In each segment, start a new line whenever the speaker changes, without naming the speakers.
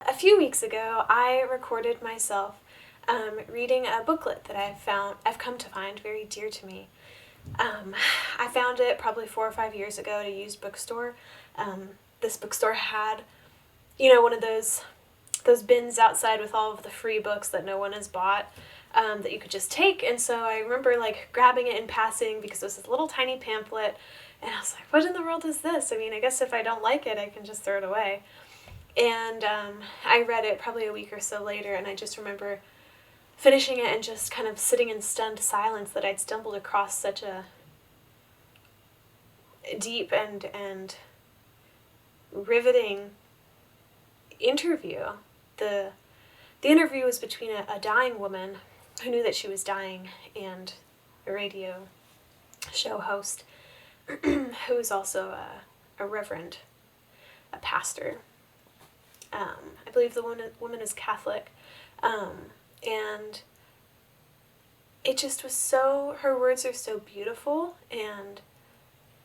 A few weeks ago, I recorded myself reading a booklet that I've come to find very dear to me. I found it probably 4 or 5 years ago at a used bookstore. This bookstore had, one of those bins outside with all of the free books that no one has bought that you could just take. And so I remember grabbing it in passing because it was this little tiny pamphlet. And I was like, what in the world is this? I mean, I guess if I don't like it, I can just throw it away. And I read it probably a week or so later, and I just remember finishing it and just kind of sitting in stunned silence that I'd stumbled across such a deep and riveting interview. The interview was between a dying woman who knew that she was dying and a radio show host who was also a reverend, a pastor. I believe the woman is Catholic, and it just was her words are so beautiful and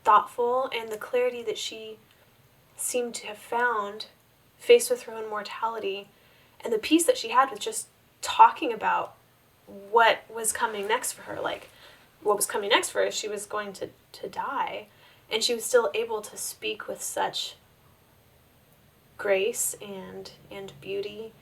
thoughtful, and the clarity that she seemed to have found faced with her own mortality, and the peace that she had with just talking about what was coming next for her, what was coming next for her, she was going to die, and she was still able to speak with such grace and beauty.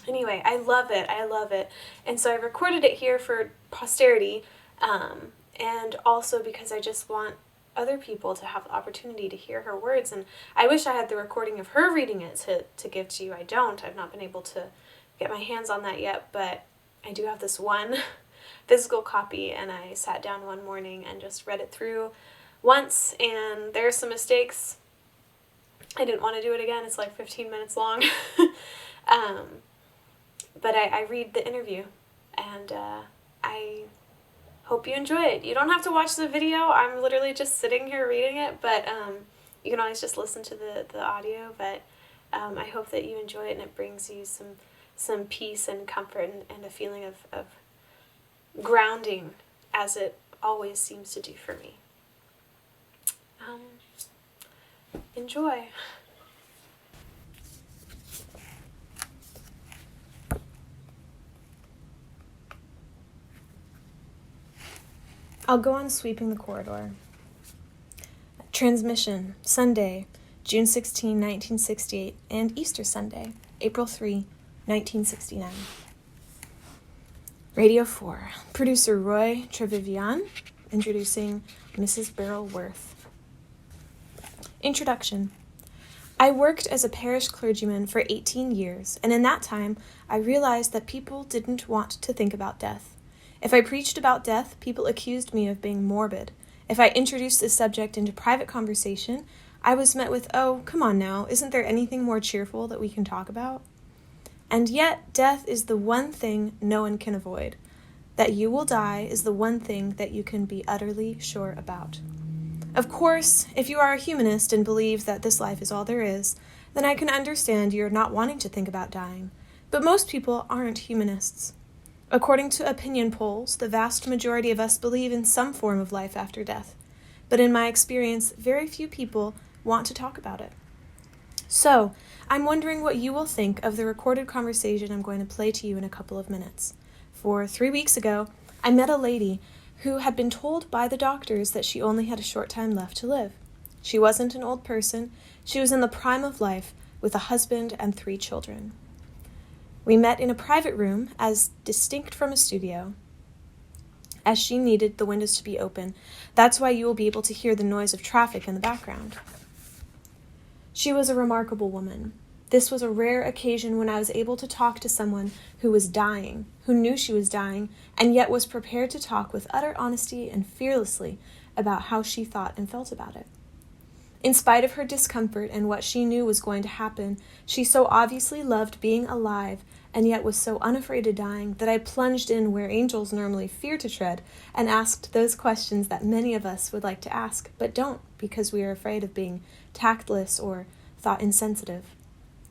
Anyway, I love it. And so I recorded it here for posterity, and also because I just want other people to have the opportunity to hear her words. And I wish I had the recording of her reading it to give to you. I don't. I've not been able to get my hands on that yet, but I do have this one physical copy, and I sat down one morning and just read it through once, and there are some mistakes. I didn't want to do it again. It's 15 minutes long. But I read the interview, and I hope you enjoy it. You don't have to watch the video. I'm literally just sitting here reading it, but you can always just listen to the audio. But I hope that you enjoy it, and it brings you some peace and comfort and a feeling of grounding, as it always seems to do for me. Enjoy. I'll go on sweeping the corridor. Transmission, Sunday, June 16, 1968, and Easter Sunday, April 3, 1969. Radio 4, producer Roy Trevivian, introducing Mrs. Beryl Worth. Introduction. I worked as a parish clergyman for 18 years, and in that time, I realized that people didn't want to think about death. If I preached about death, people accused me of being morbid. If I introduced the subject into private conversation, I was met with, "Oh, come on now, isn't there anything more cheerful that we can talk about?" And yet, death is the one thing no one can avoid. That you will die is the one thing that you can be utterly sure about. Of course, if you are a humanist and believe that this life is all there is, then I can understand you're not wanting to think about dying. But most people aren't humanists. According to opinion polls, the vast majority of us believe in some form of life after death. But in my experience, very few people want to talk about it. So, I'm wondering what you will think of the recorded conversation I'm going to play to you in a couple of minutes. For 3 weeks ago, I met a lady who had been told by the doctors that she only had a short time left to live. She wasn't an old person. She was in the prime of life with a husband and 3 children. We met in a private room, as distinct from a studio, as she needed the windows to be open. That's why you will be able to hear the noise of traffic in the background. She was a remarkable woman. This was a rare occasion when I was able to talk to someone who was dying, who knew she was dying, and yet was prepared to talk with utter honesty and fearlessly about how she thought and felt about it. In spite of her discomfort and what she knew was going to happen, she so obviously loved being alive and yet was so unafraid of dying that I plunged in where angels normally fear to tread and asked those questions that many of us would like to ask, but don't because we are afraid of being tactless or thought insensitive.